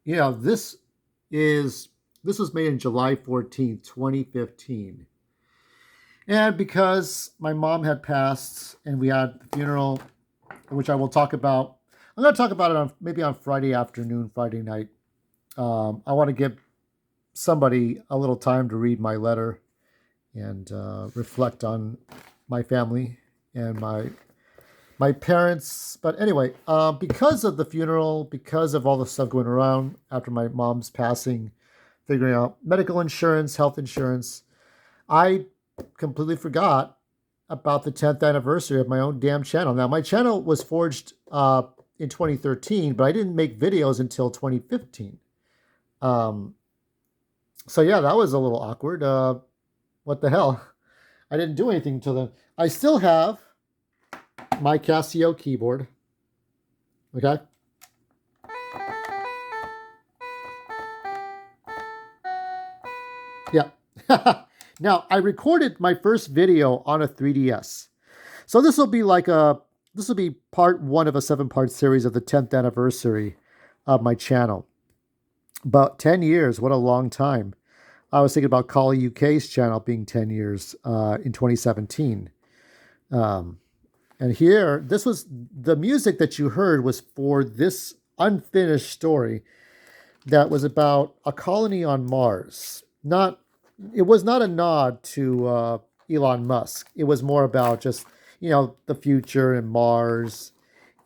Yeah, this was made in July 14th, 2015. And because my mom had passed and we had the funeral, which I will talk about, I'm going to talk about it on maybe on Friday afternoon, Friday night. I want to give somebody a little time to read my letter and reflect on my family and my parents. But anyway, because of the funeral, because of all the stuff going around after my mom's passing, figuring out medical insurance, health insurance, I completely forgot about the 10th anniversary of my own damn channel. Now, my channel was forged in 2013, but I didn't make videos until 2015. Um, so yeah, that was a little awkward. What the hell? I didn't do anything until then. I still have my Casio keyboard. Okay. Yeah. Now, I recorded my first video on a 3DS. So this will be part one of a seven-part series of the 10th anniversary of my channel. About 10 years, what a long time. I was thinking about Kali UK's channel being 10 years in 2017. Um, and here, this was the music that you heard was for this unfinished story that was about a colony on Mars. Not, it was not a nod to Elon Musk. It was more about just the future and Mars.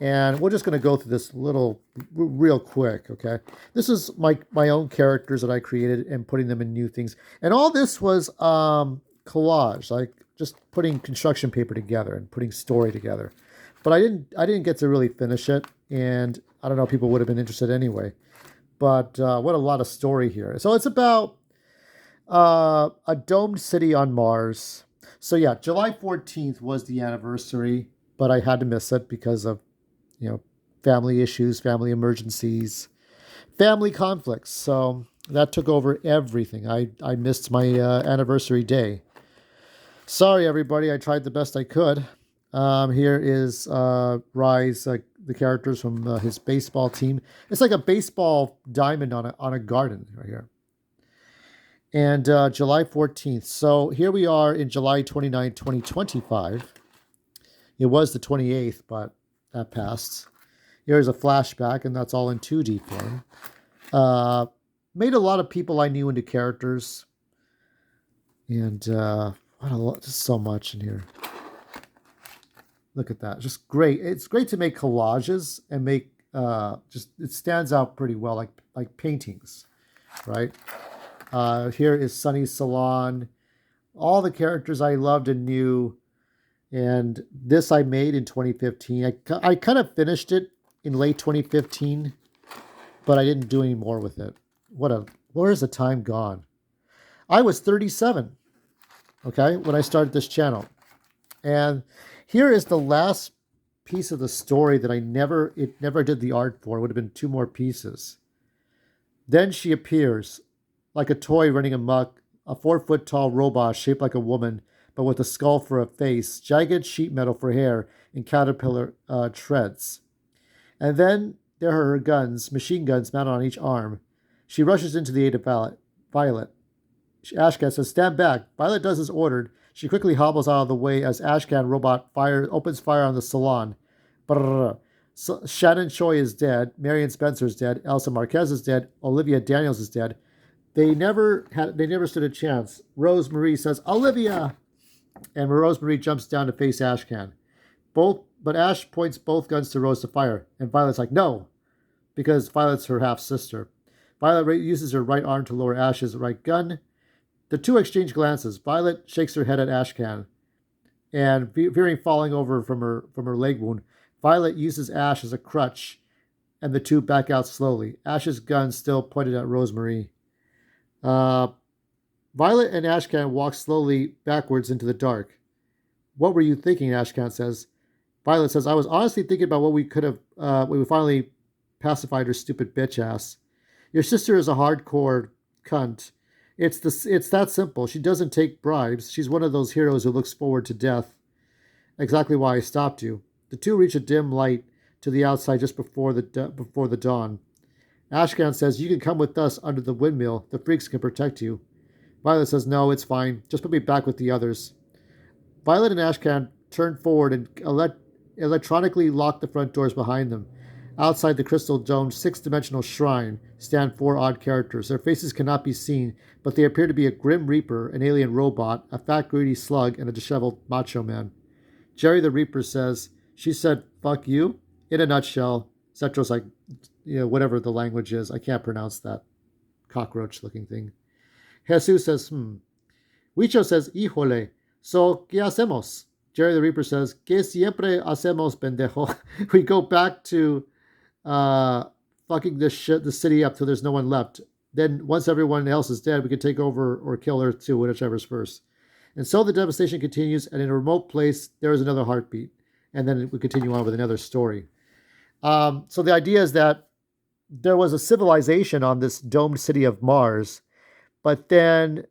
And we're just going to go through this real quick, okay? This is my own characters that I created and putting them in new things. And all this was collage, like just putting construction paper together and putting story together. But I didn't get to really finish it, and I don't know, people would have been interested anyway. But what a lot of story here. So it's about a domed city on Mars. So yeah, July 14th was the anniversary, but I had to miss it because of you know, family issues, family emergencies, family conflicts. So that took over everything. I missed my anniversary day. Sorry, everybody. I tried the best I could. Here is Rise, the characters from his baseball team. It's like a baseball diamond on a garden right here. And July 14th. So here we are in July 29, 2025. It was the 28th, but that passed. Here's a flashback, and that's all in 2D form. Made a lot of people I knew into characters. And what a lot, just so much in here. Look at that. Just great. It's great to make collages and make just it stands out pretty well, like paintings, right? Here is Sunny's Salon. All the characters I loved and knew. And this I made in 2015. I kind of finished it in late 2015, but I didn't do any more with it. Where is the time gone? I was 37, okay, when I started this channel. And here is the last piece of the story that it never did the art for. It would have been two more pieces. Then she appears, like a toy running amok, a 4-foot tall robot shaped like a woman, but with a skull for a face, jagged sheet metal for hair, and caterpillar treads. And then there are her guns, machine guns mounted on each arm. She rushes into the aid of Violet. Ashcan says, "Stand back." Violet does as ordered. She quickly hobbles out of the way as Ashcan robot opens fire on the salon. Brrr. So Shannon Choi is dead. Marion Spencer is dead. Elsa Marquez is dead. Olivia Daniels is dead. They never stood a chance. Rose Marie says, "Olivia!" And Rose Marie jumps down to face Ashcan. But Ash points both guns to Rose to fire, and Violet's like, "No," because Violet's her half sister. Violet uses her right arm to lower Ash's right gun. The two exchange glances. Violet shakes her head at Ashcan, and fearing falling over from her leg wound, Violet uses Ash as a crutch, and the two back out slowly. Ash's gun still pointed at Rosemary. Violet and Ashcan walk slowly backwards into the dark. "What were you thinking?" Ashcan says. Violet says, "I was honestly thinking about what we could have, when we finally pacified her stupid bitch ass. Your sister is a hardcore cunt. It's that simple. She doesn't take bribes. She's one of those heroes who looks forward to death. Exactly why I stopped you." The two reach a dim light to the outside just before the dawn. Ashcan says, "You can come with us under the windmill. The freaks can protect you." Violet says, "No, it's fine. Just put me back with the others." Violet and Ashcan turn forward and electronically lock the front doors behind them. Outside the crystal domed six-dimensional shrine stand four odd characters. Their faces cannot be seen, but they appear to be a grim reaper, an alien robot, a fat greedy slug, and a disheveled macho man. Jerry the Reaper says, "She said, fuck you?" In a nutshell, Cetro's like, whatever the language is. I can't pronounce that cockroach-looking thing. Jesus says, Huicho says, "Híjole, so, ¿qué hacemos?" Jerry the Reaper says, "Que siempre hacemos, pendejo." We go back to fucking the city up till there's no one left. Then once everyone else is dead, we can take over or kill Earth too, whichever's first. And so the devastation continues, and in a remote place, there is another heartbeat. And then we continue on with another story. So the idea is that there was a civilization on this domed city of Mars, but then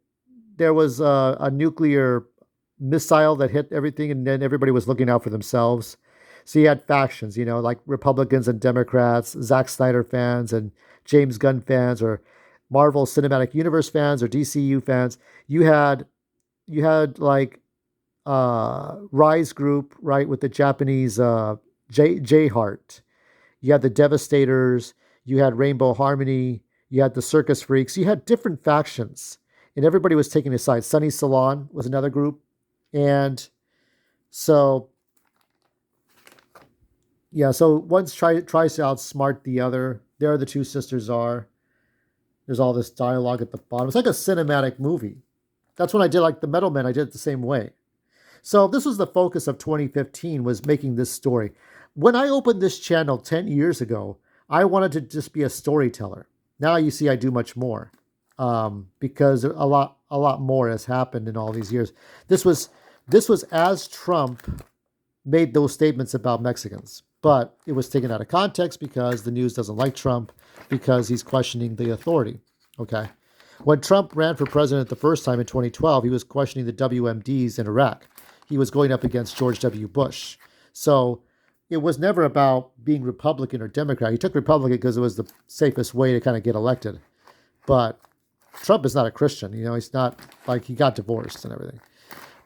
there was a nuclear missile that hit everything, and then everybody was looking out for themselves. So you had factions, like Republicans and Democrats, Zack Snyder fans and James Gunn fans, or Marvel Cinematic Universe fans, or DCU fans. You had like Rise Group, right, with the Japanese J Heart. You had the Devastators. You had Rainbow Harmony. You had the Circus Freaks. You had different factions, and everybody was taking a side. Sunny Salon was another group, and so yeah, so one tries to outsmart the other. There the two sisters are. There's all this dialogue at the bottom. It's like a cinematic movie. That's when I did like the Metal Men. I did it the same way. So this was the focus of 2015, was making this story. When I opened this channel 10 years ago, I wanted to just be a storyteller. Now you see I do much more, because a lot more has happened in all these years. This was as Trump made those statements about Mexicans, but it was taken out of context because the news doesn't like Trump, because he's questioning the authority. Okay. When Trump ran for president the first time in 2012, he was questioning the WMDs in Iraq. He was going up against George W. Bush. So it was never about being Republican or Democrat. He took Republican because it was the safest way to kind of get elected. But Trump is not a Christian. He's not, like, he got divorced and everything.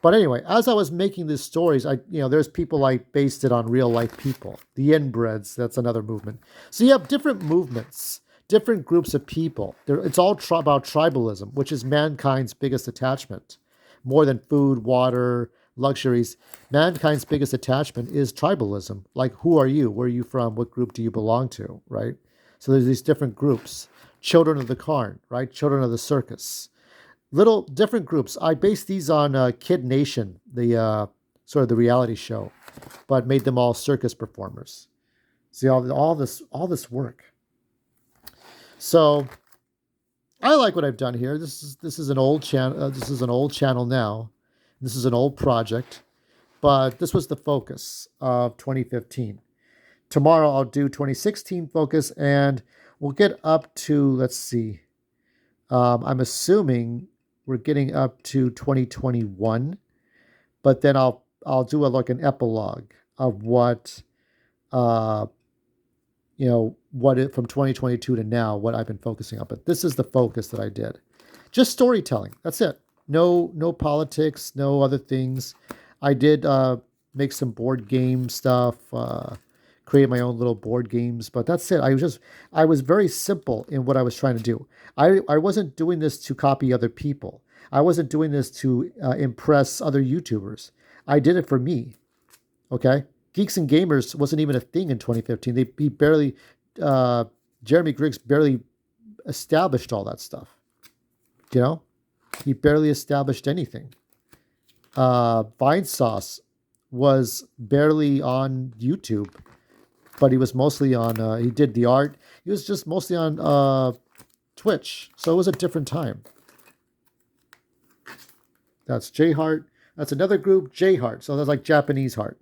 But anyway, as I was making these stories, there's people I based it on real life people. The inbreds, that's another movement. So you have different movements, different groups of people. It's all about tribalism, which is mankind's biggest attachment. More than food, water, luxuries, mankind's biggest attachment is tribalism. Like, who are you? Where are you from? What group do you belong to, right? So there's these different groups. Children of the Carn, right? Children of the Circus. Little different groups. I based these on Kid Nation, the sort of the reality show, but made them all circus performers. See all this work. So I like what I've done here. This is an old channel. This is an old channel now. This is an old project, but this was the focus of 2015. Tomorrow I'll do 2016 focus, and we'll get up to, let's see. I'm assuming we're getting up to 2021, but then I'll do an epilogue of what from 2022 to now, what I've been focusing on. But this is the focus that I did. Just storytelling. That's it. No politics, no other things. I did make some board game stuff, create my own little board games, but that's it. I was very simple in what I was trying to do. I wasn't doing this to copy other people. I wasn't doing this to impress other YouTubers. I did it for me. Okay? Geeks and Gamers wasn't even a thing in 2015. He barely, Jeremy Griggs barely established all that stuff. He barely established anything. Vinesauce was barely on YouTube, but he was mostly on, he did the art. He was just mostly on Twitch. So it was a different time. That's J Heart. That's another group, J Heart. So that's like Japanese heart,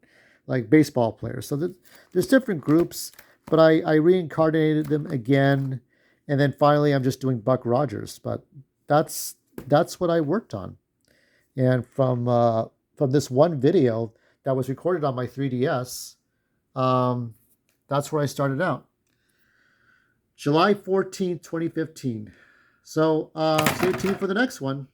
like baseball players. So there's different groups, but I reincarnated them again. And then finally, I'm just doing Buck Rogers. But that's what I worked on. And from this one video that was recorded on my 3DS, that's where I started out. July 14th, 2015. So stay tuned for the next one.